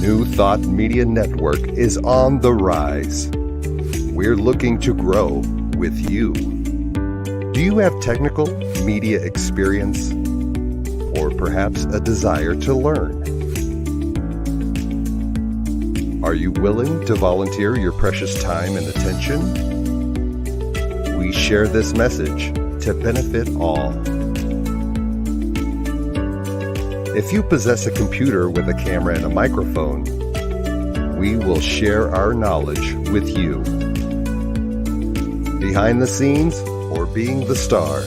New Thought Media Network is on the rise. We're looking to grow with you. Do you have technical media experience? Or perhaps a desire to learn? Are you willing to volunteer your precious time and attention? We share this message to benefit all. If you possess a computer with a camera and a microphone, we will share our knowledge with you. Behind the scenes or being the star,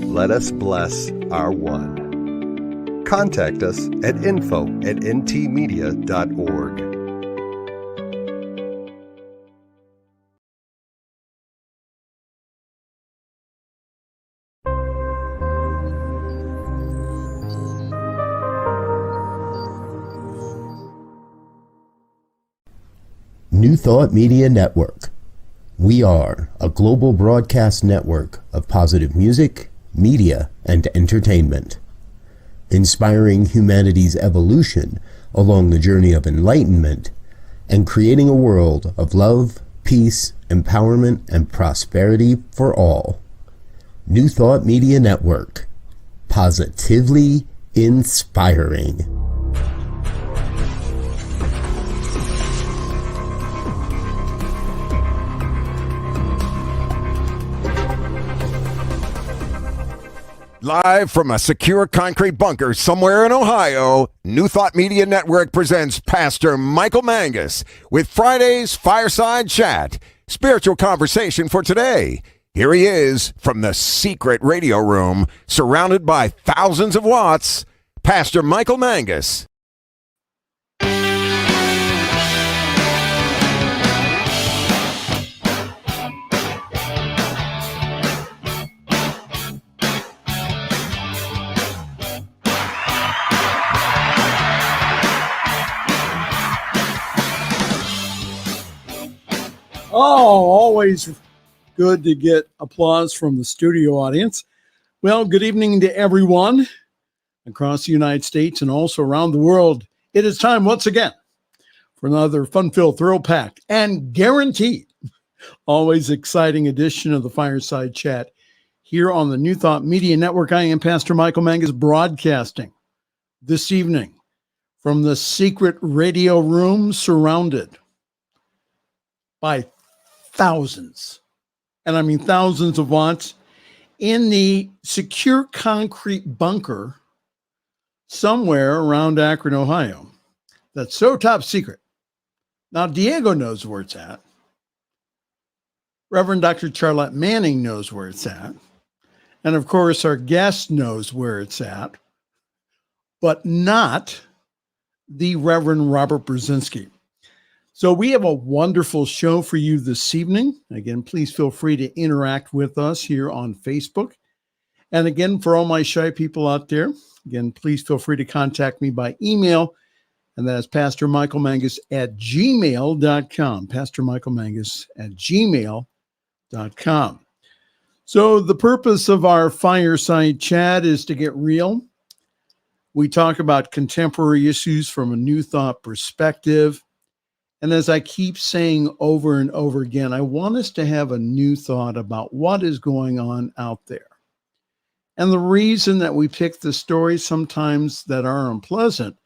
let us bless our one. Contact us at info@ntmedia.org. New Thought Media Network. We are a global broadcast network of positive music, media, and entertainment, inspiring humanity's evolution along the journey of enlightenment and creating a world of love, peace, empowerment, and prosperity for all. New Thought Media Network. Positively inspiring. Live from a secure concrete bunker somewhere in Ohio, New Thought Media Network presents Pastor Michael Mangus with Friday's Fireside Chat, spiritual conversation for today. Here he is from the secret radio room, surrounded by thousands of watts, Pastor Michael Mangus. Oh, always good to get applause from the studio audience. Well, good evening to everyone across the United States and also around the world. It is time once again for another fun-filled, thrill-packed, and guaranteed, always exciting edition of the Fireside Chat here on the New Thought Media Network. I am Pastor Michael Mangus, broadcasting this evening from the secret radio room, surrounded by thousands, and I mean thousands of watts, in the secure concrete bunker somewhere around Akron, Ohio. That's so top secret. Now, Diego knows where it's at. Reverend Dr. Charlotte Manning knows where it's at. And of course, our guest knows where it's at, but not the Reverend Robert Brzezinski. So we have a wonderful show for you this evening. Again, please feel free to interact with us here on Facebook. And again, for all my shy people out there, again, please feel free to contact me by email. And that's pastormichaelmangus@gmail.com. pastormichaelmangus@gmail.com. So the purpose of our Fireside Chat is to get real. We talk about contemporary issues from a New Thought perspective. And as I keep saying over and over again, I want us to have a new thought about what is going on out there. And the reason that we pick the stories sometimes that are unpleasant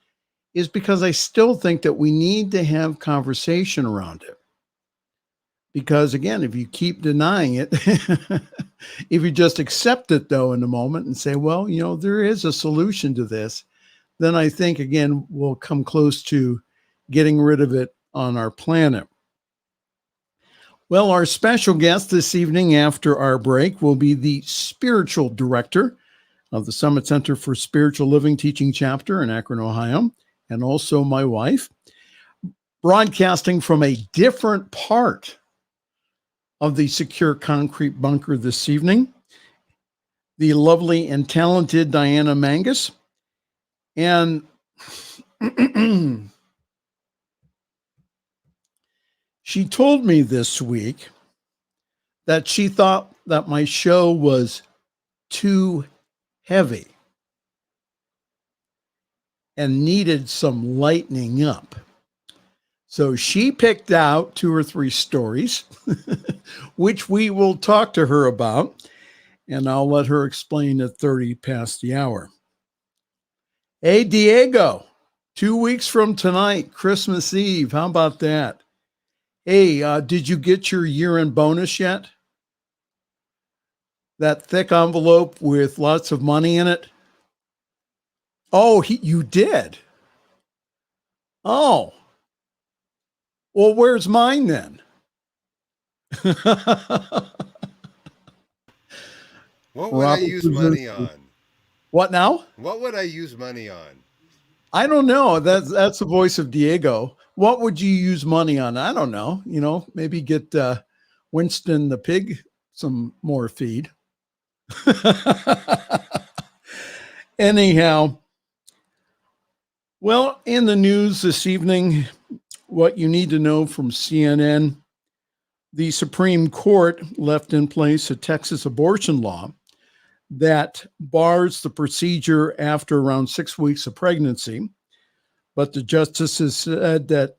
is because I still think that we need to have conversation around it. Because again, if you keep denying it, if you just accept it though in a moment and say, well, you know, there is a solution to this, then I think again, we'll come close to getting rid of it on our planet. Well, our special guest this evening after our break will be the spiritual director of the Summit Center for Spiritual Living Teaching Chapter in Akron, Ohio, and also my wife, broadcasting from a different part of the secure concrete bunker this evening, the lovely and talented Diana Mangus. And she told me this week that she thought that my show was too heavy. and needed some lightening up. So she picked out 2 or 3 stories, which we will talk to her about, and I'll let her explain at 30 past the hour. Hey, Diego, 2 weeks from tonight, Christmas Eve. How about that? Hey, did you get your year-end bonus yet? That thick envelope with lots of money in it? Oh, you did? Oh. Well, where's mine then? What would I use money on? What now? What would I use money on? I don't know. That's the voice of Diego. What would you use money on? I don't know. Maybe get Winston the pig some more feed. Anyhow, well, in the news this evening, what you need to know from CNN, the Supreme Court left in place a Texas abortion law that bars the procedure after around 6 weeks of pregnancy. But the justices said that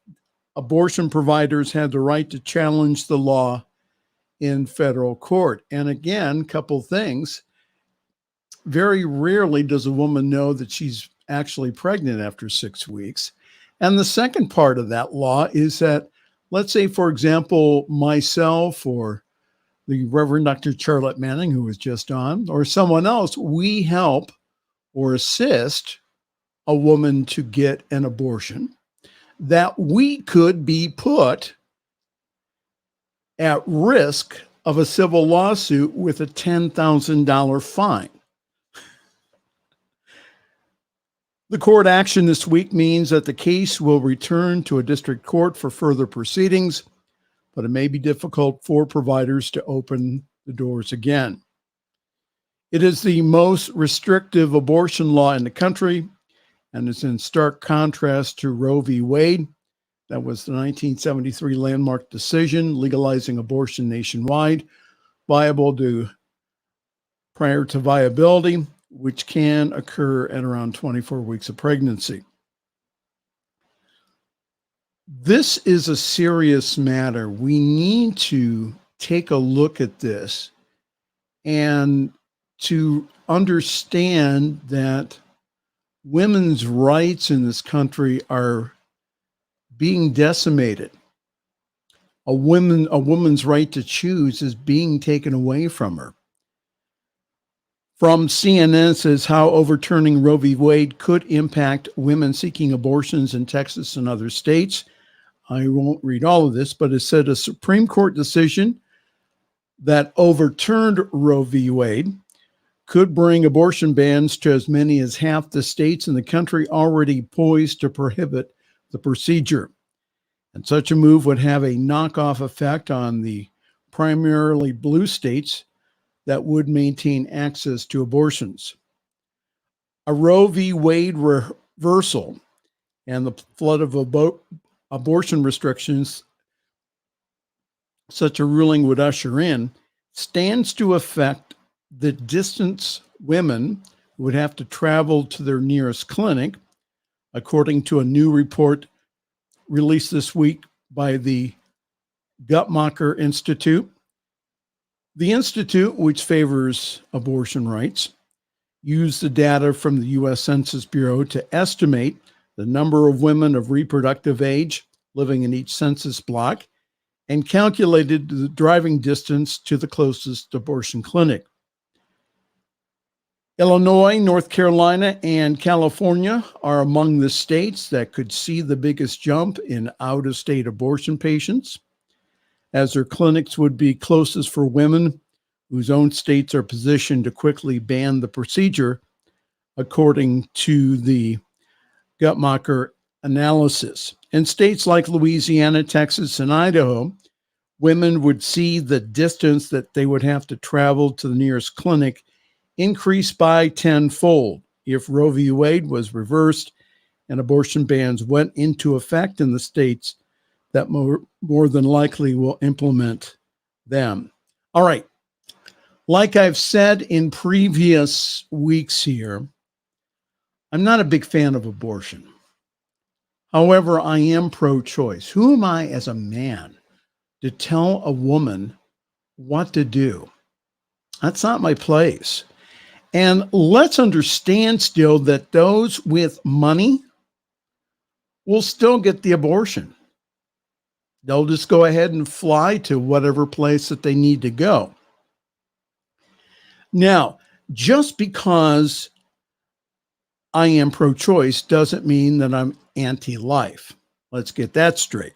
abortion providers had the right to challenge the law in federal court. And again, couple things. Very rarely does a woman know that she's actually pregnant after 6 weeks. And the second part of that law is that, let's say, for example, myself or the Reverend Dr. Charlotte Manning, who was just on, or someone else, we help or assist a woman to get an abortion, that we could be put at risk of a civil lawsuit with a $10,000 fine. The court action this week means that the case will return to a district court for further proceedings, but it may be difficult for providers to open the doors again. It is the most restrictive abortion law in the country, and is in stark contrast to Roe v. Wade. That was the 1973 landmark decision legalizing abortion nationwide, viable prior to viability, which can occur at around 24 weeks of pregnancy. This is a serious matter. We need to take a look at this and to understand that women's rights in this country are being decimated. A woman's right to choose is being taken away from her. From CNN says how overturning Roe v. Wade could impact women seeking abortions in Texas and other states. I won't read all of this, but it said a Supreme Court decision that overturned Roe v. Wade could bring abortion bans to as many as half the states in the country already poised to prohibit the procedure. And such a move would have a knockoff effect on the primarily blue states that would maintain access to abortions. A Roe v. Wade reversal and the flood of abortion restrictions such a ruling would usher in stands to affect the distance women would have to travel to their nearest clinic, according to a new report released this week by the Guttmacher Institute. The institute, which favors abortion rights, used the data from the U.S. Census Bureau to estimate the number of women of reproductive age living in each census block and calculated the driving distance to the closest abortion clinic. Illinois, North Carolina, and California are among the states that could see the biggest jump in out-of-state abortion patients, as their clinics would be closest for women whose own states are positioned to quickly ban the procedure, according to the Guttmacher analysis. In states like Louisiana, Texas, and Idaho, women would see the distance that they would have to travel to the nearest clinic increase by tenfold if Roe v. Wade was reversed and abortion bans went into effect in the states that more than likely will implement them. All right. Like I've said in previous weeks here, I'm not a big fan of abortion. However, I am pro-choice. Who am I as a man to tell a woman what to do? That's not my place. And let's understand still that those with money will still get the abortion. They'll just go ahead and fly to whatever place that they need to go. Now, just because I am pro-choice doesn't mean that I'm anti-life. Let's get that straight.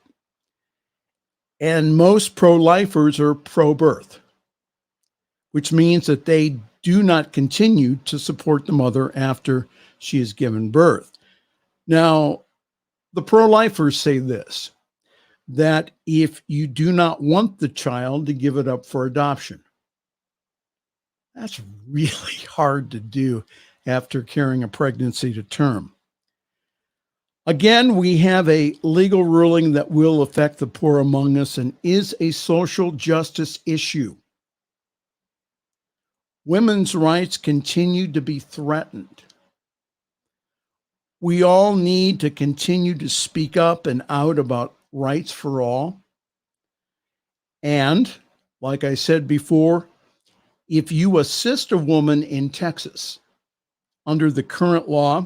And most pro-lifers are pro-birth, which means that they do not continue to support the mother after she has given birth. Now, the pro-lifers say this, that if you do not want the child, to give it up for adoption. That's really hard to do after carrying a pregnancy to term. Again, we have a legal ruling that will affect the poor among us and is a social justice issue. Women's rights continue to be threatened. We all need to continue to speak up and out about rights for all. And, like I said before, if you assist a woman in Texas under the current law,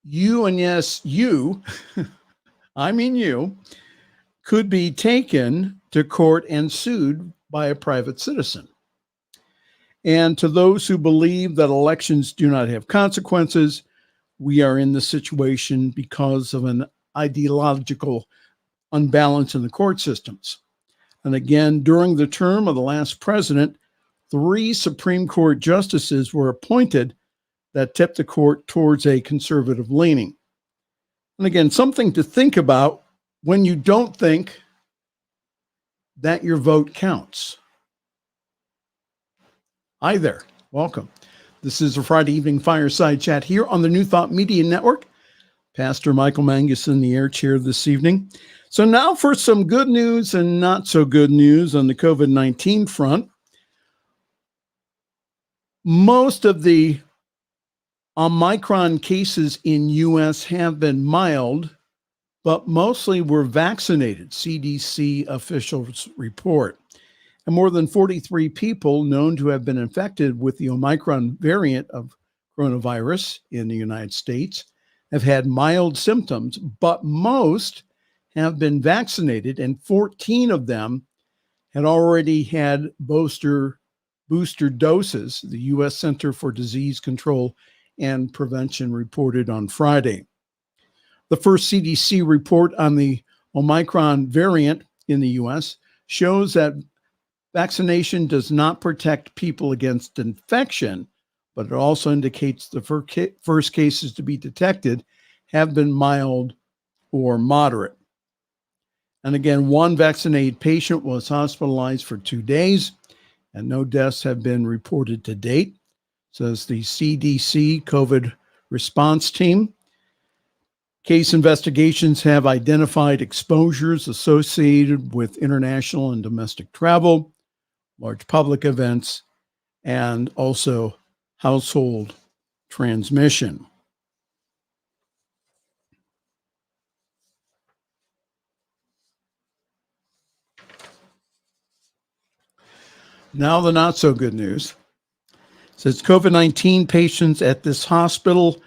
you, and yes, you, I mean you, could be taken to court and sued by a private citizen. And to those who believe that elections do not have consequences, we are in this situation because of an ideological unbalance in the court systems. And again, during the term of the last president, 3 Supreme Court justices were appointed that tipped the court towards a conservative leaning. And again, something to think about when you don't think that your vote counts. Hi there, welcome. This is a Friday evening fireside chat here on the New Thought Media Network. Pastor Michael Mangus in the air chair this evening. So now for some good news and not so good news on the COVID-19 front. Most of the Omicron cases in U.S. have been mild, but mostly were vaccinated, CDC officials report. And more than 43 people known to have been infected with the Omicron variant of coronavirus in the United States have had mild symptoms, but most have been vaccinated, and 14 of them had already had booster doses, the U.S. Center for Disease Control and Prevention reported on Friday. The first CDC report on the Omicron variant in the U.S. shows that vaccination does not protect people against infection, but it also indicates the first cases to be detected have been mild or moderate. And again, 1 vaccinated patient was hospitalized for 2 days, and no deaths have been reported to date, says the CDC COVID response team. Case investigations have identified exposures associated with international and domestic travel, large public events, and also household transmission. Now the not so good news. It says COVID-19 patients at this hospital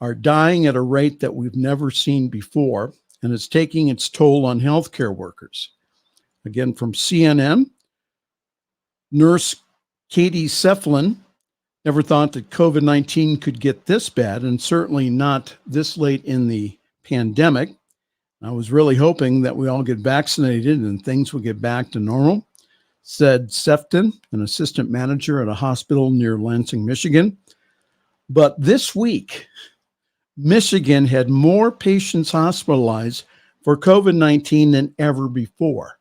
are dying at a rate that we've never seen before, and it's taking its toll on healthcare workers. Again, from CNN, nurse Katie Seflin never thought that COVID-19 could get this bad, and certainly not this late in the pandemic. I was really hoping that we all get vaccinated and things would get back to normal, said Sefton, an assistant manager at a hospital near Lansing, Michigan. But this week, Michigan had more patients hospitalized for COVID-19 than ever before.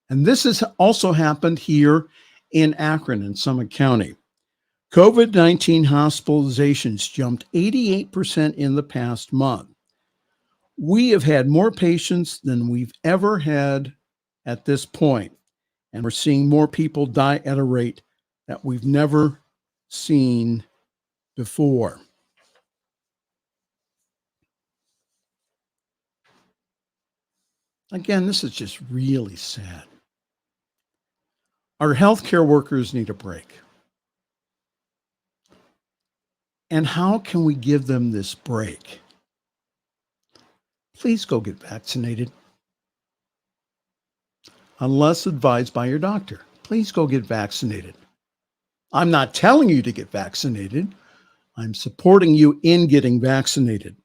And this has also happened here in Akron in Summit County. COVID-19 hospitalizations jumped 88% in the past month. We have had more patients than we've ever had at this point, and we're seeing more people die at a rate that we've never seen before. Again, this is just really sad. Our healthcare workers need a break. And how can we give them this break? Please go get vaccinated. Unless advised by your doctor, please go get vaccinated. I'm not telling you to get vaccinated. I'm supporting you in getting vaccinated.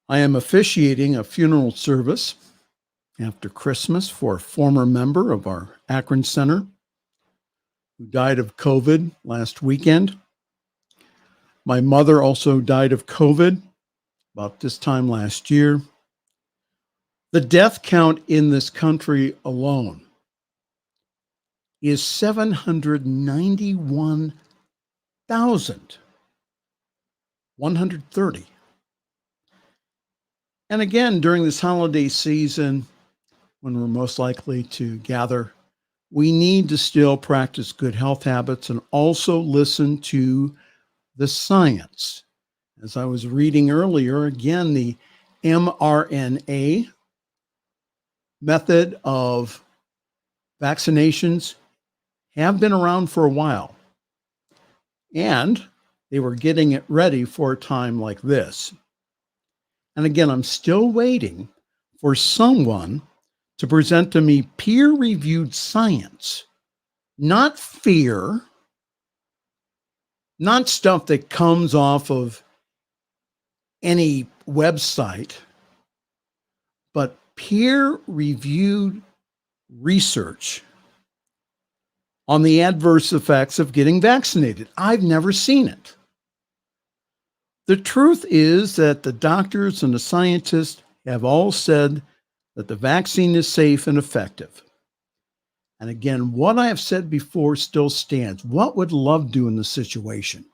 I am officiating a funeral service after Christmas for a former member of our Akron Center who died of COVID last weekend. My mother also died of COVID about this time last year. The death count in this country alone is 791,130. And again, during this holiday season, when we're most likely to gather, we need to still practice good health habits and also listen to the science. As I was reading earlier, again, the mRNA method of vaccinations have been around for a while, and they were getting it ready for a time like this. And again, I'm still waiting for someone to present to me peer-reviewed science, not fear, not stuff that comes off of any website, but peer-reviewed research on the adverse effects of getting vaccinated. I've never seen it. The truth is that the doctors and the scientists have all said that the vaccine is safe and effective. And again, what I have said before still stands. What would love do in this situation?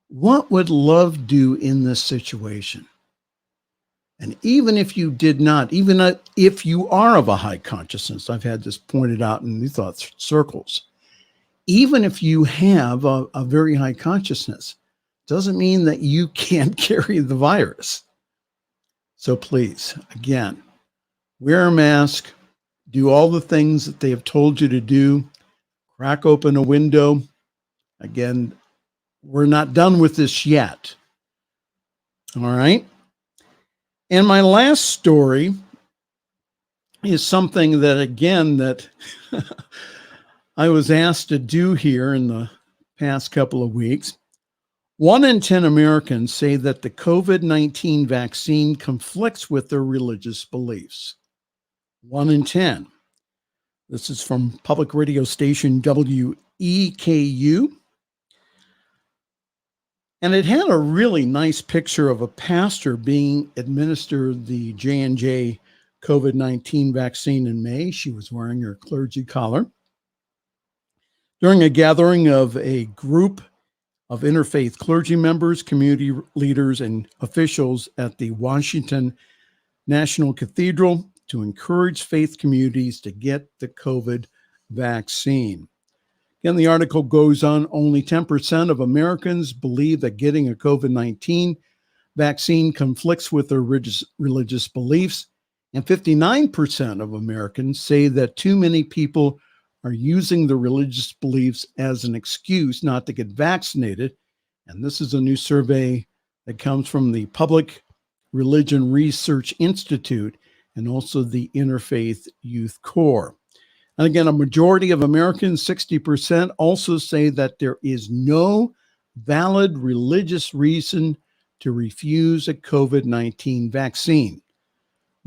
What would love do in this situation? And even if you did not, even if you are of a high consciousness, I've had this pointed out in New Thought circles, even if you have a very high consciousness, doesn't mean that you can't carry the virus. So please, again, wear a mask, do all the things that they have told you to do, crack open a window. Again, we're not done with this yet. All right. And my last story is something that, again, that I was asked to do here in the past couple of weeks. 1 in 10 Americans say that the COVID-19 vaccine conflicts with their religious beliefs. 1 in 10. This is from public radio station WEKU. And it had a really nice picture of a pastor being administered the J&J COVID-19 vaccine in May. She was wearing her clergy collar during a gathering of a group of interfaith clergy members, community leaders, and officials at the Washington National Cathedral to encourage faith communities to get the COVID vaccine. Again, the article goes on, only 10% of Americans believe that getting a COVID-19 vaccine conflicts with their religious beliefs, and 59% of Americans say that too many people are using the religious beliefs as an excuse not to get vaccinated. And this is a new survey that comes from the Public Religion Research Institute and also the Interfaith Youth Corps. And again, a majority of Americans, 60%, also say that there is no valid religious reason to refuse a COVID-19 vaccine.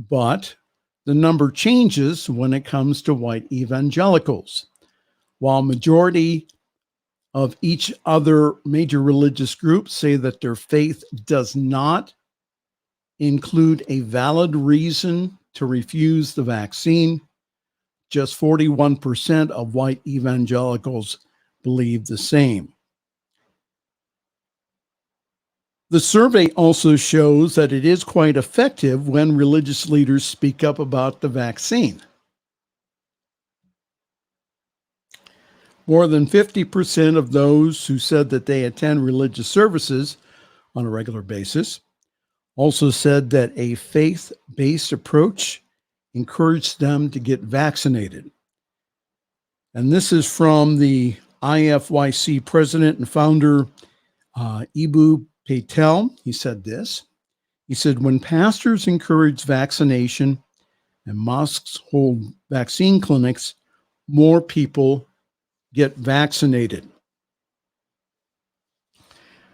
But the number changes when it comes to white evangelicals. While majority of each other major religious group say that their faith does not include a valid reason to refuse the vaccine, just 41% of white evangelicals believe the same. The survey also shows that it is quite effective when religious leaders speak up about the vaccine. More than 50% of those who said that they attend religious services on a regular basis also said that a faith-based approach encouraged them to get vaccinated. And this is from the IFYC president and founder, Ibu Patel. He said this. He said, when pastors encourage vaccination and mosques hold vaccine clinics, more people get vaccinated.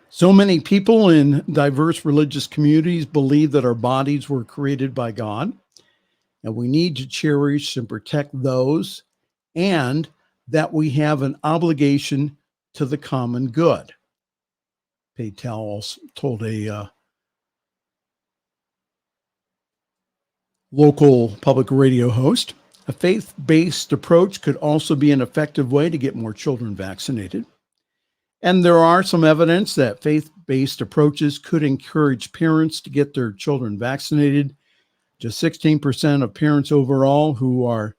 So many people in diverse religious communities believe that our bodies were created by God, and we need to cherish and protect those, and that we have an obligation to the common good. Patel also told a local public radio host. A faith-based approach could also be an effective way to get more children vaccinated. And there are some evidence that faith-based approaches could encourage parents to get their children vaccinated. Just 16% of parents overall who are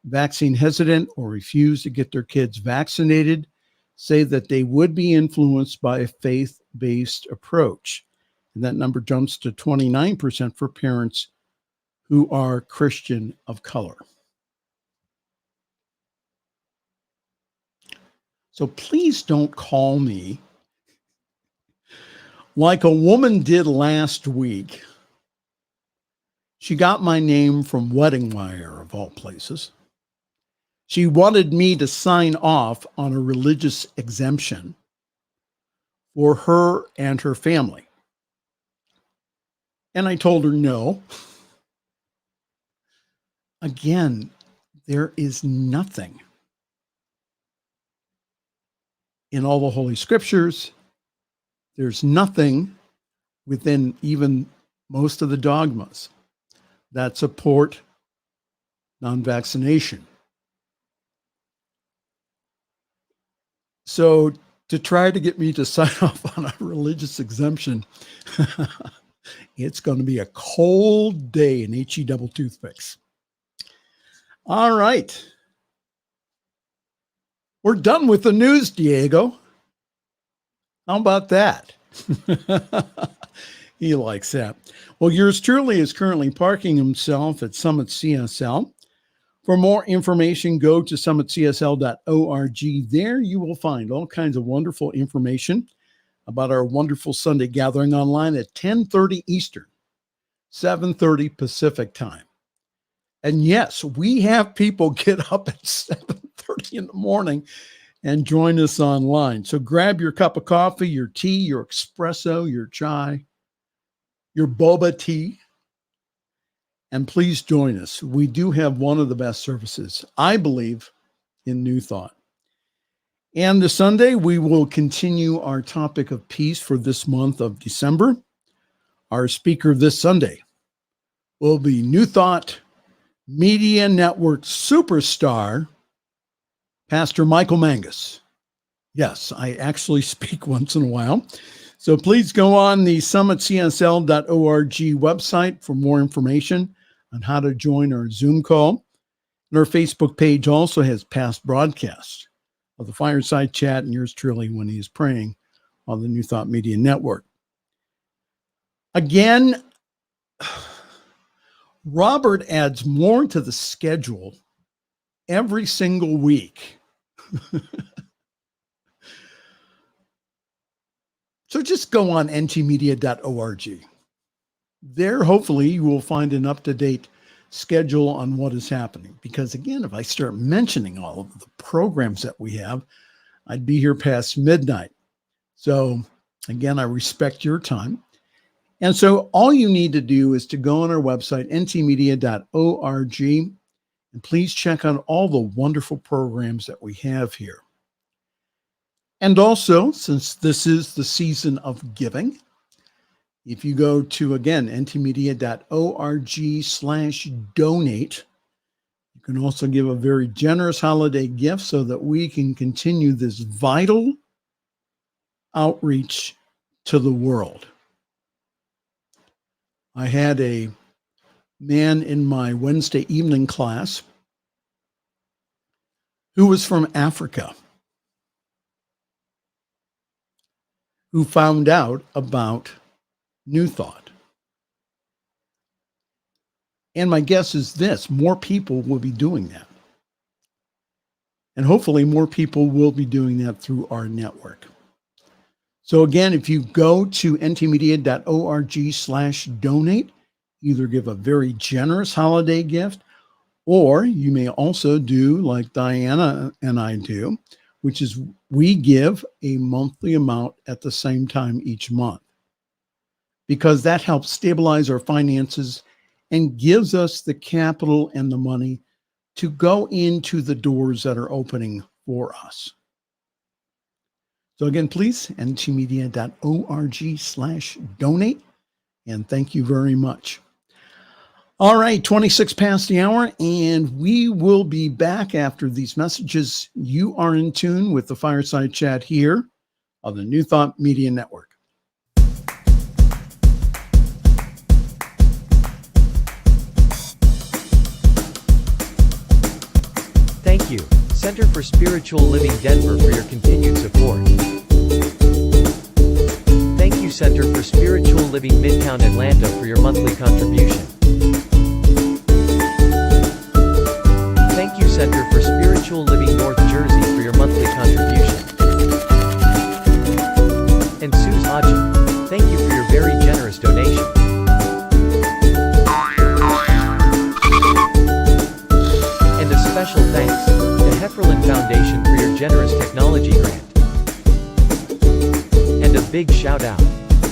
vaccine hesitant or refuse to get their kids vaccinated say that they would be influenced by a faith-based approach. And that number jumps to 29% for parents who are Christian of color. So please don't call me like a woman did last week. She got my name from Wedding Wire, of all places. She wanted me to sign off on a religious exemption for her and her family. And I told her no. Again, there is nothing in all the Holy Scriptures. There's nothing within even most of the dogmas that support non-vaccination. So to try to get me to sign off on a religious exemption, it's going to be a cold day in HE double toothpicks. All right. We're done with the news, Diego. How about that? He likes that. Well, yours truly is currently parking himself at Summit CSL. For more information, go to summitcsl.org. There you will find all kinds of wonderful information about our wonderful Sunday gathering online at 10:30 Eastern, 7:30 Pacific time. And yes, we have people get up at 7:30 in the morning and join us online. So grab your cup of coffee, your tea, your espresso, your chai, your boba tea, and please join us. We do have one of the best services, I believe, in New Thought. And this Sunday, we will continue our topic of peace for this month of December. Our speaker this Sunday will be New Thought Media Network superstar, Pastor Michael Mangus. Yes, I actually speak once in a while. So please go on the summitcsl.org website for more information on how to join our Zoom call. And our Facebook page also has past broadcasts of the Fireside Chat and yours truly when he is praying on the New Thought Media Network. Again, Robert adds more to the schedule every single week. So just go on ntmedia.org. There, hopefully, you will find an up-to-date schedule on what is happening. Because, again, if I start mentioning all of the programs that we have, I'd be here past midnight. So, again, I respect your time. And so all you need to do is to go on our website, ntmedia.org, and please check out all the wonderful programs that we have here. And also, since this is the season of giving, if you go to, again, ntmedia.org/donate, you can also give a very generous holiday gift so that we can continue this vital outreach to the world. I had a man in my Wednesday evening class who was from Africa, who found out about New Thought. And my guess is this: more people will be doing that. And hopefully more people will be doing that through our network. So again, if you go to ntmedia.org/donate, either give a very generous holiday gift, or you may also do like Diana and I do, which is we give a monthly amount at the same time each month, because that helps stabilize our finances and gives us the capital and the money to go into the doors that are opening for us. So again, please, ntmedia.org/donate. And thank you very much. All right, 26 past the hour, and we will be back after these messages. You are in tune with the Fireside Chat here of the New Thought Media Network. Thank you, Center for Spiritual Living Denver, for your continued support. Thank you, Center for Spiritual Living Midtown Atlanta, for your monthly contribution. Thank you, Center for Spiritual Living North Jersey, for your monthly contribution. And Suze Ajit, thank you for your very generous donation. And a special thanks to Hefferland Foundation for your generous technology grant. And a big shout out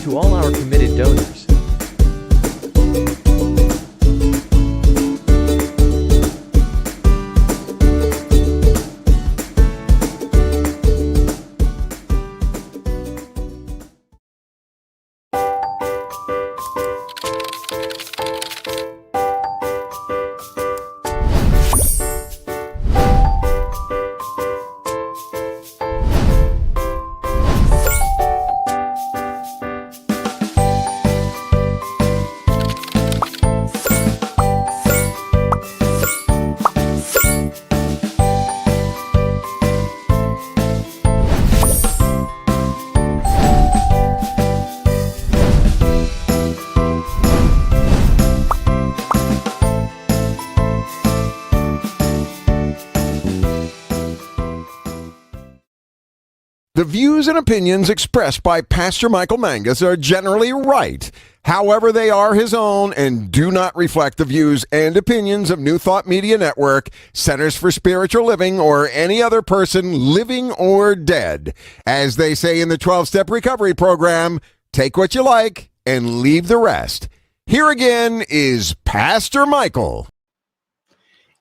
to all our committed donors. The views and opinions expressed by Pastor Michael Mangus are generally right. However, they are his own and do not reflect the views and opinions of New Thought Media Network, Centers for Spiritual Living, or any other person living or dead. As they say in the 12-Step Recovery Program, take what you like and leave the rest. Here again is Pastor Michael.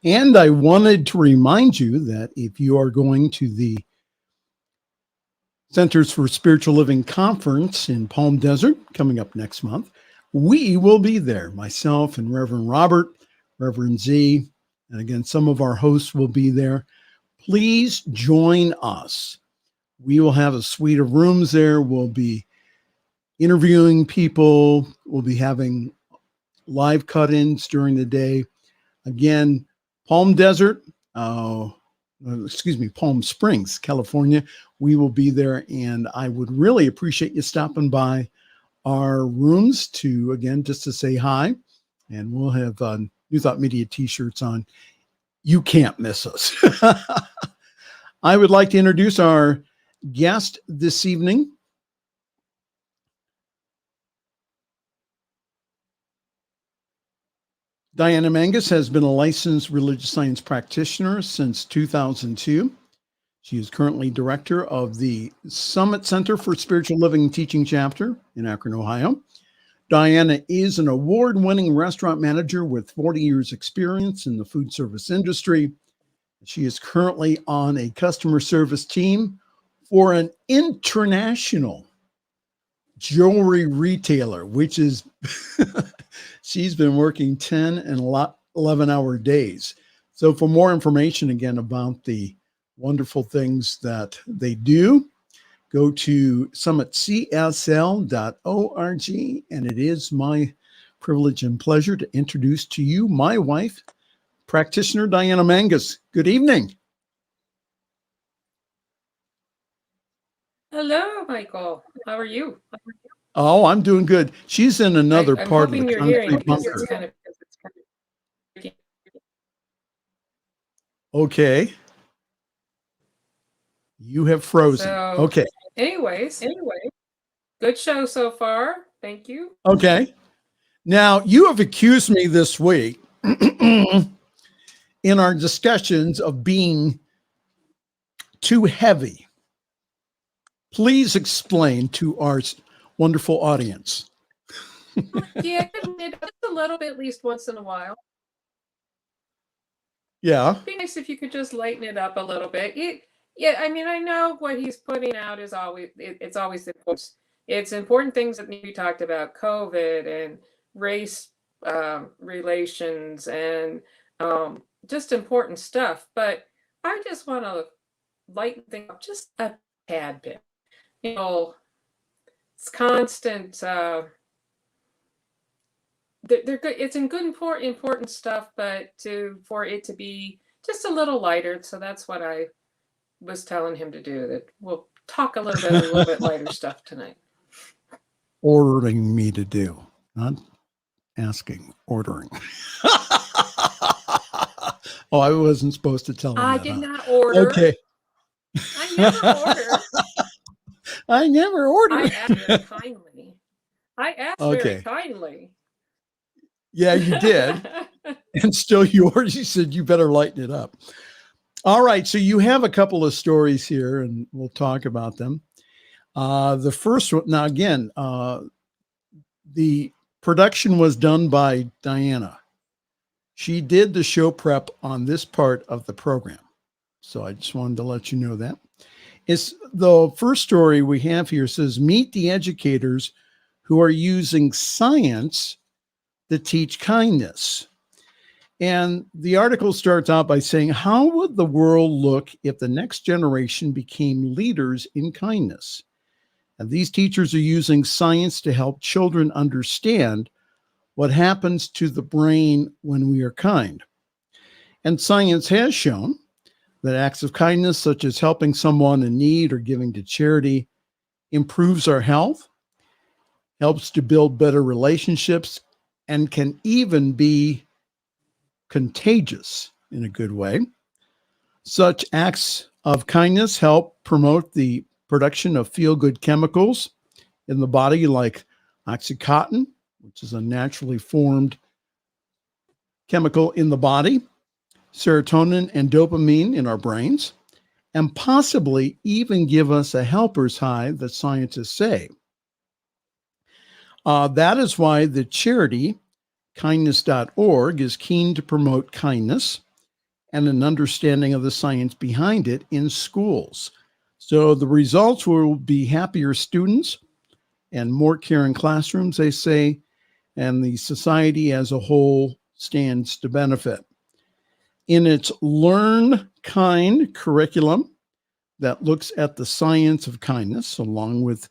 And I wanted to remind you that if you are going to the Centers for Spiritual Living Conference in Palm Desert coming up next month, we will be there. Myself and Reverend Robert, Reverend Z, and again, some of our hosts will be there. Please join us. We will have a suite of rooms there. We'll be interviewing people. We'll be having live cut-ins during the day. Again, Palm Springs, California. We will be there, and I would really appreciate you stopping by our rooms just to say hi, and we'll have New Thought Media t-shirts on. You can't miss us. I would like to introduce our guest this evening. Diana Mangus has been a licensed religious science practitioner since 2002. She is currently director of the Summit Center for Spiritual Living Teaching Chapter in Akron, Ohio. Diana is an award-winning restaurant manager with 40 years experience in the food service industry. She is currently on a customer service team for an international jewelry retailer, which is, she's been working 10 and 11-hour days. So for more information, again, about the wonderful things that they do, go to summitcsl.org. And it is my privilege and pleasure to introduce to you my wife, practitioner Diana Mangus. Good evening. Hello, Michael. How are you? Oh, I'm doing good. She's in another part of the hoping you're hearing concrete because bunker. it's kind of Okay. You have frozen. So, Okay. anyways, good show so far. Thank you. Okay. Now, you have accused me this week in our discussions of being too heavy. Please explain to our wonderful audience. Yeah, just a little bit, at least once in a while. Yeah. It'd be nice if you could just lighten it up a little bit. Yeah, I mean, I know what he's putting out is always, it's always important. It's important things that need to be talked about, COVID and race relations and just important stuff. But I just want to lighten things up just a tad bit. You know, it's constant. They're good. It's in good important stuff, but for it to be just a little lighter. So that's what I was telling him to do. That we'll talk a little bit lighter stuff tonight. Ordering me to do, not asking, ordering. Oh, I wasn't supposed to tell him I that, did not order. Okay. I never ordered. I never ordered. I asked very kindly. Very kindly. Yeah, you did. And still you said you better lighten it up. All right. So you have a couple of stories here and we'll talk about them. The first one, now again, the production was done by Diana. She did the show prep on this part of the program. So I just wanted to let you know that. It's the first story we have here says, meet the educators who are using science to teach kindness. And the article starts out by saying, how would the world look if the next generation became leaders in kindness? And these teachers are using science to help children understand what happens to the brain when we are kind. And science has shown that acts of kindness, such as helping someone in need or giving to charity, improves our health, helps to build better relationships, and can even be contagious in a good way. Such acts of kindness help promote the production of feel-good chemicals in the body like oxytocin, which is a naturally formed chemical in the body, serotonin and dopamine in our brains, and possibly even give us a helper's high that scientists say. That is why the charity kindness.org is keen to promote kindness and an understanding of the science behind it in schools. So the results will be happier students and more caring classrooms, they say, and the society as a whole stands to benefit. In its Learn Kind curriculum that looks at the science of kindness, along with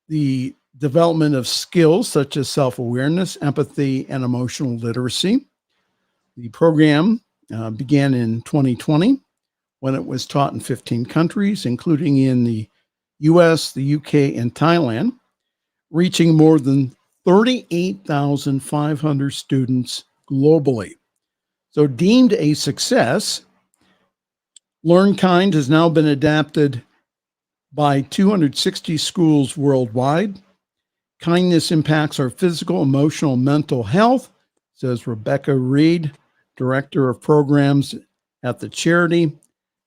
the development of skills such as self-awareness, empathy, and emotional literacy. The program began in 2020 when it was taught in 15 countries, including in the US, the UK, and Thailand, reaching more than 38,500 students globally. So deemed a success, Learn Kind has now been adapted by 260 schools worldwide. Kindness impacts our physical, emotional, mental health, says Rebecca Reed, Director of Programs at the charity.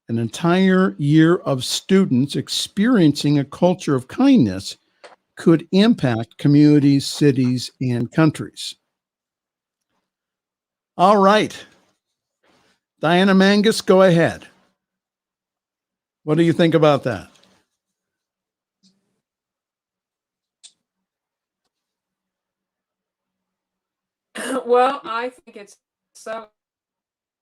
An entire year of students experiencing a culture of kindness could impact communities, cities, and countries. All right. Diana Mangus, go ahead. What do you think about that? Well, I think it's so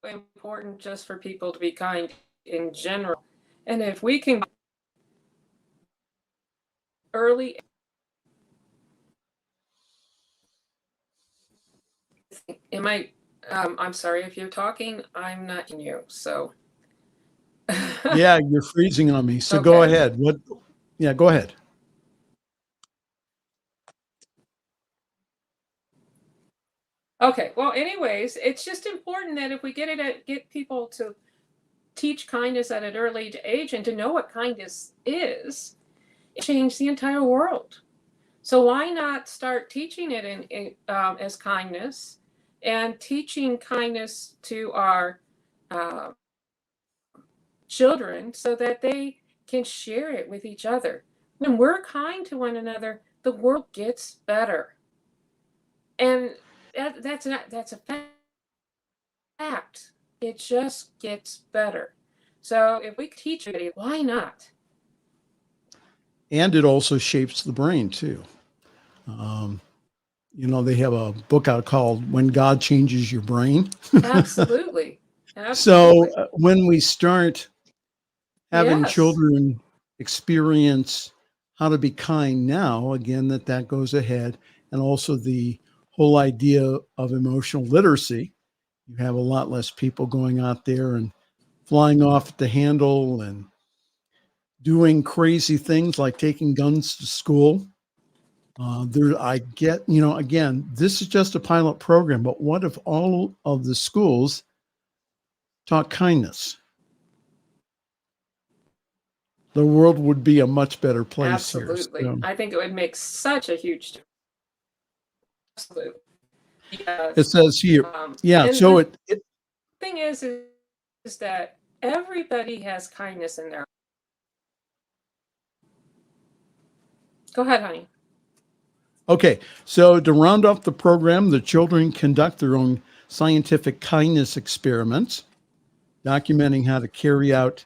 important just for people to be kind in general. And if we can early, I'm sorry if you're talking, I'm not hearing you. So Yeah, you're freezing on me. So Okay. Go ahead. Yeah, go ahead. Okay. Well, anyways, it's just important that if we get people to teach kindness at an early age and to know what kindness is, it changed the entire world. So why not start teaching it as kindness, and teaching kindness to our children so that they can share it with each other. When we're kind to one another, the world gets better. And that's a fact. It just gets better. So if we teach it, why not? And it also shapes the brain too. They have a book out called When God Changes Your Brain. Absolutely. So when we start having Yes. children experience how to be kind now, again, that goes ahead. And also the whole idea of emotional literacy. You have a lot less people going out there and flying off at the handle and doing crazy things like taking guns to school. Again, this is just a pilot program, but what if all of the schools taught kindness? The world would be a much better place. Absolutely. Here. So, I think it would make such a huge difference. Absolutely. Yes. it says here, So the thing is that everybody has kindness in their. Go ahead, honey. Okay, so to round off the program, the children conduct their own scientific kindness experiments, documenting how to carry out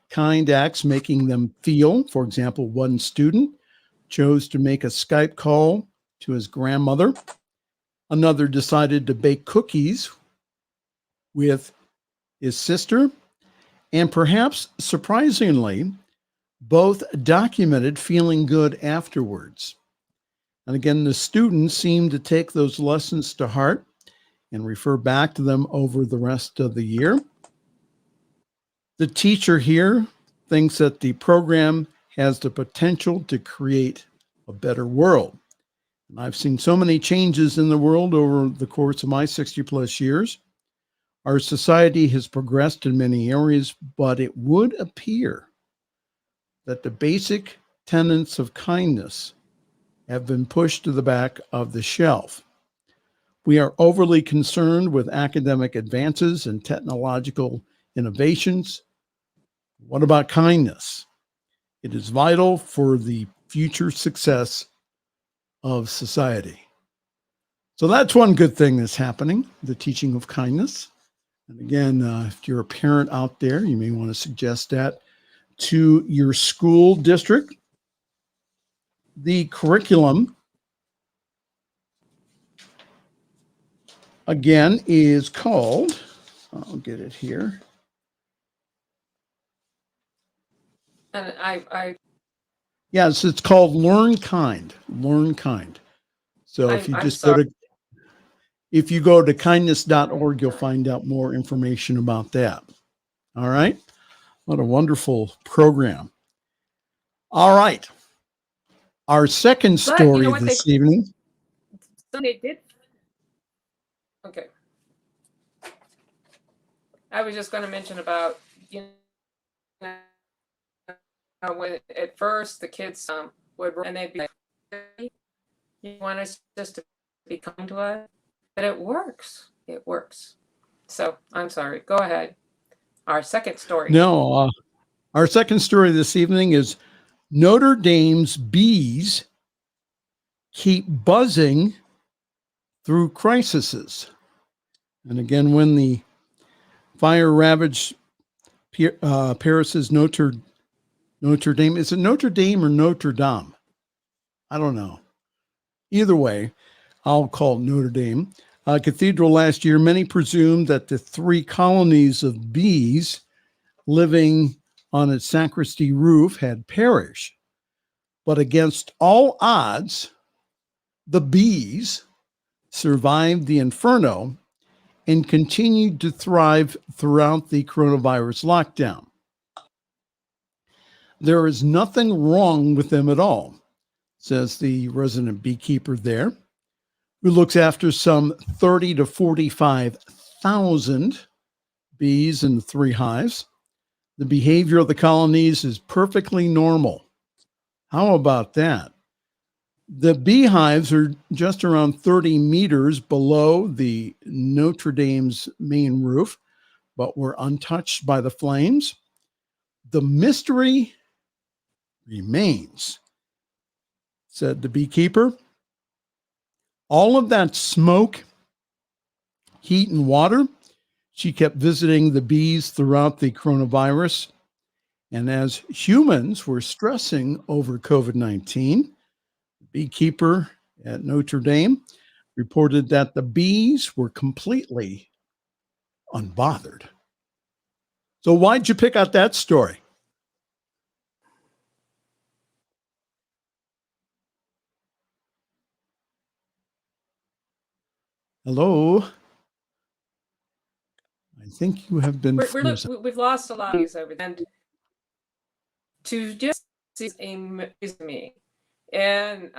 kind acts, making them feel. For example, one student chose to make a Skype call to his grandmother. Another decided to bake cookies with his sister. And perhaps surprisingly, both documented feeling good afterwards. And again, the students seem to take those lessons to heart and refer back to them over the rest of the year. The teacher here thinks that the program has the potential to create a better world. And I've seen so many changes in the world over the course of my 60 plus years. Our society has progressed in many areas, but it would appear that the basic tenets of kindness have been pushed to the back of the shelf. We are overly concerned with academic advances and technological innovations. What about kindness? It is vital for the future success of society. So that's one good thing that's happening, the teaching of kindness. And again, if you're a parent out there, you may want to suggest that to your school district. The curriculum, again, is called, I'll get it here. And Yes, it's called Learn Kind. Learn Kind. So if you go to kindness.org, you'll find out more information about that. All right. What a wonderful program. All right. Our second story this evening. So they did. Okay. I was just going to mention about, when at first the kids would, and they'd be like, you want us just to be kind to us? But it works. It works. So I'm sorry. Go ahead. Our second story. No, our second story this evening is Notre Dame's bees keep buzzing through crises. And again, when the fire ravaged Paris's Notre Dame, is it Notre Dame or Notre Dame? I don't know. Either way, I'll call it Notre Dame. Cathedral last year, many presumed that the 3 colonies of bees living on its sacristy roof had perished. But against all odds, the bees survived the inferno and continued to thrive throughout the coronavirus lockdown. There is nothing wrong with them at all, says the resident beekeeper there. who looks after some 30 to 45,000 bees in the 3 hives. The behavior of the colonies is perfectly normal. How about that? The beehives are just around 30 meters below the Notre Dame's main roof, but were untouched by the flames. The mystery remains, said the beekeeper. All of that smoke, heat, and water, she kept visiting the bees throughout the coronavirus. And as humans were stressing over COVID-19, the beekeeper at Notre Dame reported that the bees were completely unbothered. So why'd you pick out that story? Hello? I think you have been frozen. We've lost a lot of these over there. And to just see me, and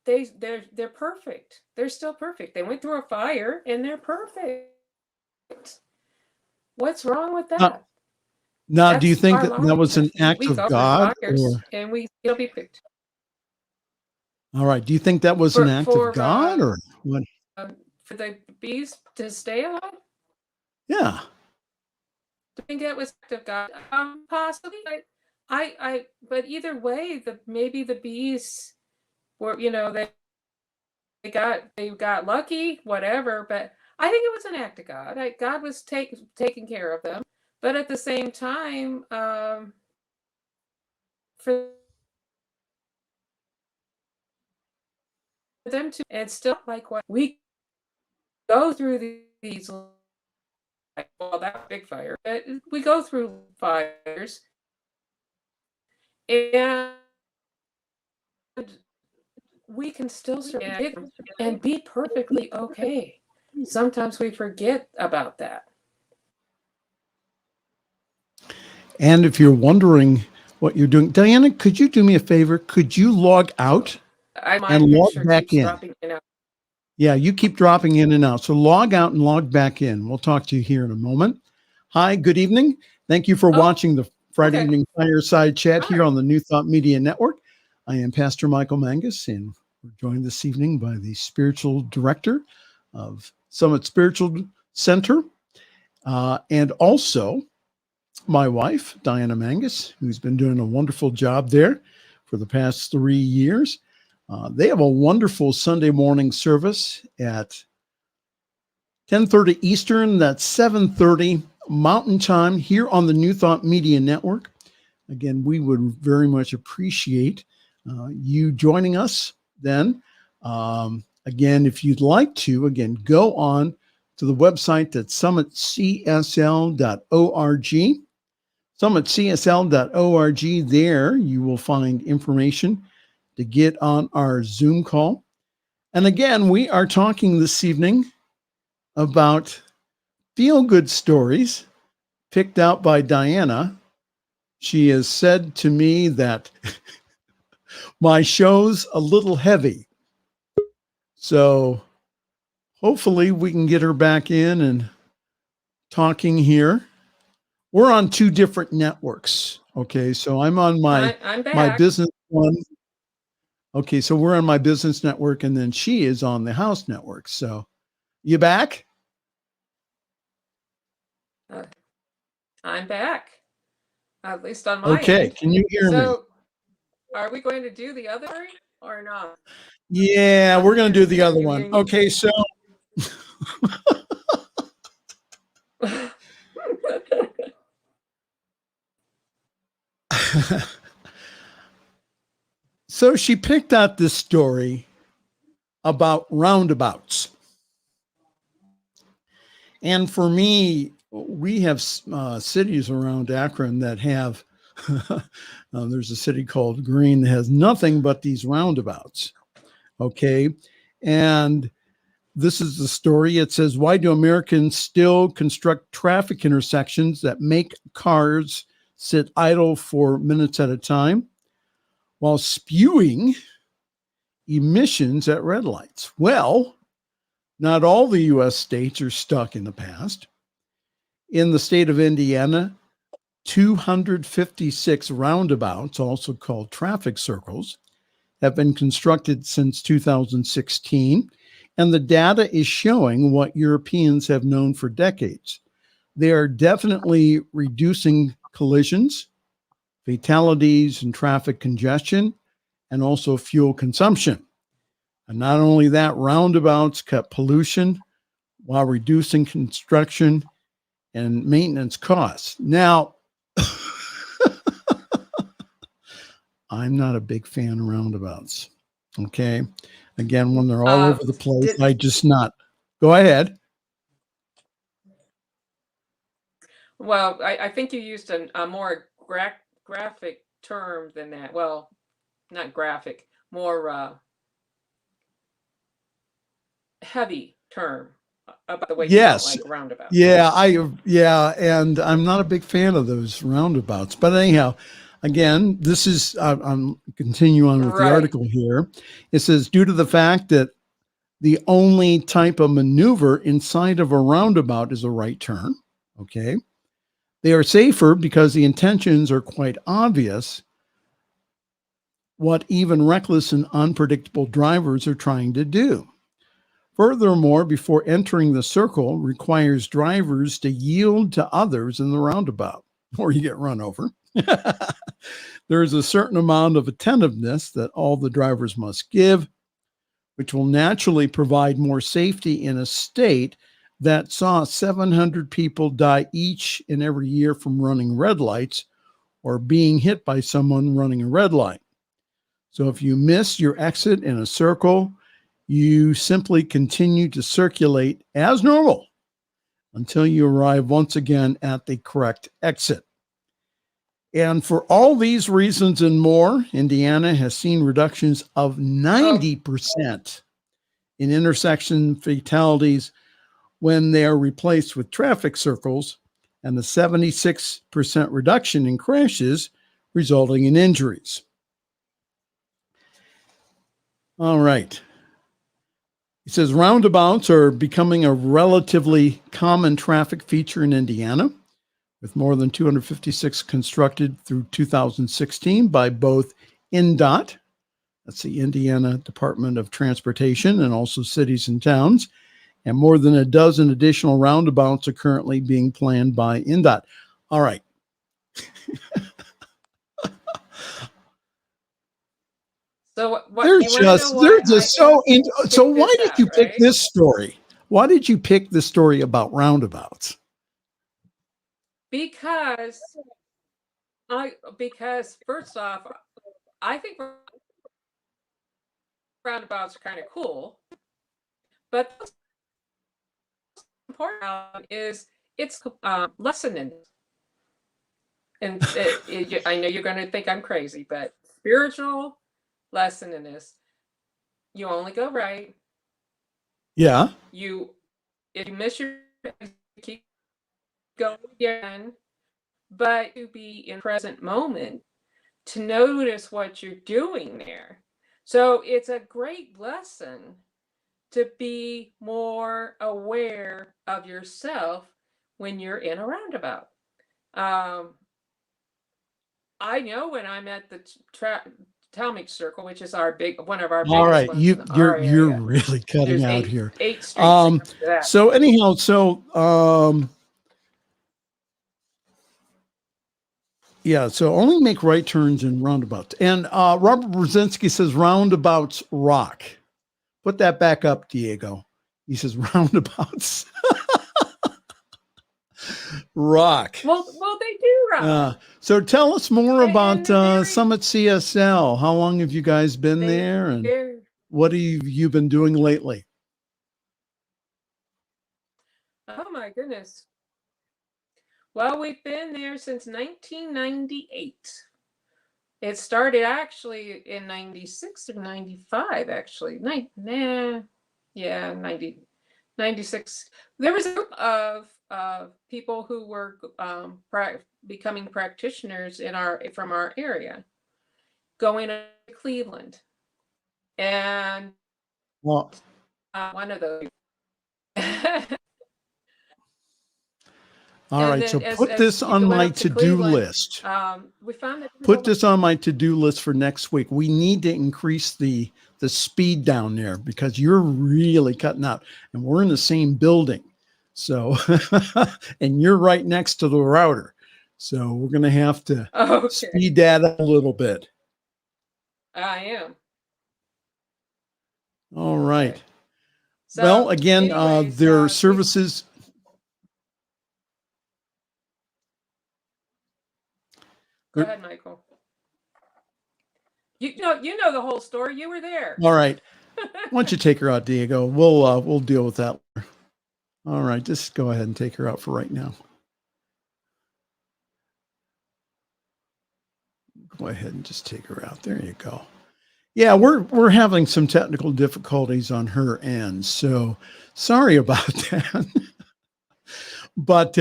they're perfect. They're still perfect. They went through a fire and they're perfect. What's wrong with that? Now, do you think that was an act of God? And it'll be picked. All right. Do you think that was an act of God or what? For the bees to stay alive? Yeah. I think that was an act of God. Possibly. But either way, maybe the bees were, they got lucky, whatever. But I think it was an act of God. God was taking care of them. But at the same time, for them to, and still like what we go through these, well, that big fire, but we go through fires and we can still survive and be perfectly okay. Sometimes we forget about that. And if you're wondering what you're doing, Diana, could you do me a favor? Could you log out and log back in? Yeah, you keep dropping in and out. So log out and log back in. We'll talk to you here in a moment. Hi, good evening. Thank you for watching the Friday evening Fireside Chat here on the New Thought Media Network. I am Pastor Michael Mangus, and we're joined this evening by the spiritual director of Summit Spiritual Center, and also my wife, Diana Mangus, who's been doing a wonderful job there for the past 3 years. They have a wonderful Sunday morning service at 10:30 Eastern. That's 7:30 Mountain Time here on the New Thought Media Network. Again, we would very much appreciate you joining us then. Again, if you'd like to, go on to the website at summitcsl.org. summitcsl.org. There you will find information to get on our Zoom call. And again, we are talking this evening about feel-good stories picked out by Diana. She has said to me that my show's a little heavy. So hopefully we can get her back in and talking here. We're on 2 different networks. Okay, so I'm on my business one. Okay, so we're on my business network, and then she is on the house network. So you back? I'm back. At least on my end. Can you hear me? So are we going to do the other or not? Yeah, we're going to do the other one. Okay, so so she picked out this story about roundabouts. And for me, we have cities around Akron that have, there's a city called Green that has nothing but these roundabouts. Okay. And this is the story. It says, why do Americans still construct traffic intersections that make cars sit idle for minutes at a time while spewing emissions at red lights. Well, not all the U.S. states are stuck in the past. In the state of Indiana, 256 roundabouts, also called traffic circles, have been constructed since 2016, and the data is showing what Europeans have known for decades. They are definitely reducing collisions, fatalities, and traffic congestion, and also fuel consumption. And not only that, roundabouts cut pollution while reducing construction and maintenance costs. Now, I'm not a big fan of roundabouts. Okay. Again, when they're all over the place, I just not. Go ahead. Well, I think you used a more graphic term than that. Well, not graphic, more heavy term about the way you don't like roundabouts. Yeah, and I'm not a big fan of those roundabouts. But anyhow, again, this is I'm continue on with the article here. It says, due to the fact that the only type of maneuver inside of a roundabout is a right turn. Okay. They are safer because the intentions are quite obvious what even reckless and unpredictable drivers are trying to do. Furthermore, before entering the circle requires drivers to yield to others in the roundabout, or you get run over. There is a certain amount of attentiveness that all the drivers must give, which will naturally provide more safety in a state that saw 700 people die each and every year from running red lights or being hit by someone running a red light. So if you miss your exit in a circle, you simply continue to circulate as normal until you arrive once again at the correct exit. And for all these reasons and more, Indiana has seen reductions of 90% in intersection fatalities when they are replaced with traffic circles, and a 76% reduction in crashes resulting in injuries. All right. It says roundabouts are becoming a relatively common traffic feature in Indiana, with more than 256 constructed through 2016 by both INDOT, that's the Indiana Department of Transportation, and also cities and towns, and more than a dozen additional roundabouts are currently being planned by INDOT. All right. So what, They're just so why did you pick this story? Why did you pick the story about roundabouts? Because first off, I think roundabouts are kind of cool, but what's important is it's lessening. And I know you're going to think I'm crazy, but spiritual lesson in this: you only go right. Yeah. If you miss your, keep going again, but to be in present moment to notice what you're doing there. So it's a great lesson to be more aware of yourself when you're in a roundabout. I know when I'm at the Talmadge Circle, which is one of our biggest all right, ones you're really cutting out here. 8 streets. So anyhow, yeah, so only make right turns in roundabouts. And Robert Brzezinski says roundabouts rock. Put that back up, Diego. He says roundabouts rock. Well, they do rock. So tell us more about Summit CSL. How long have you guys been there, and what have you been doing lately? Oh my goodness. Well, we've been there since 1998. It started actually in 96 or 95, actually. 96. There was a group of people who were becoming practitioners from our area, going to Cleveland. And Well, one of those. all And right. then So as put this you on went my up to to-do Cleveland, list. we found that Put this on my to-do list for next week. We need to increase the speed down there because you're really cutting out, and we're in the same building. So, and you're right next to the router. So we're going to have to Okay, speed that up a little bit. I am. All right. So, Well, again, anyways, their services. Go ahead, Michael. You know the whole story. You were there. All right. Why don't you take her out, Diego? We'll deal with that later. All right, just go ahead and take her out for right now. Go ahead and just take her out. There you go. Yeah, we're having some technical difficulties on her end, so sorry about that. But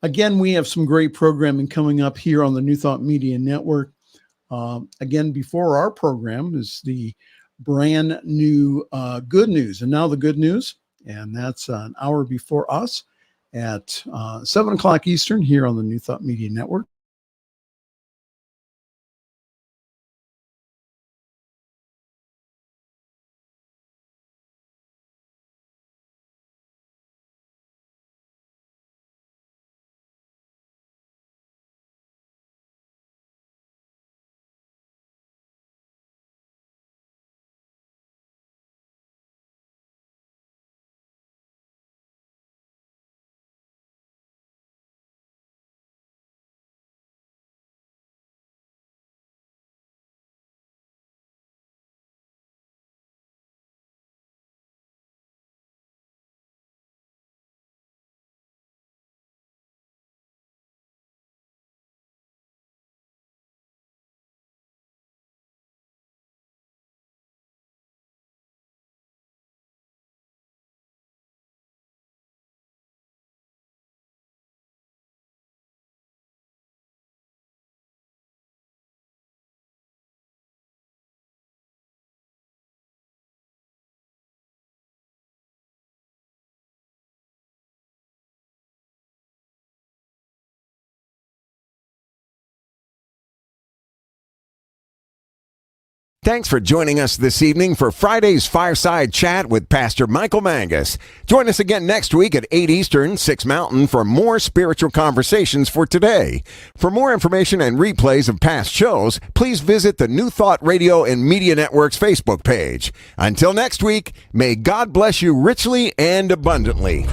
again, we have some great programming coming up here on the New Thought Media Network. Again, before our program is the brand new good news, and now the good news, and that's an hour before us at 7 o'clock Eastern here on the New Thought Media Network. Thanks for joining us this evening for Friday's Fireside Chat with Pastor Michael Mangus. Join us again next week at 8 Eastern, 6 Mountain for more spiritual conversations for today. For more information and replays of past shows, please visit the New Thought Radio and Media Network's Facebook page. Until next week, may God bless you richly and abundantly.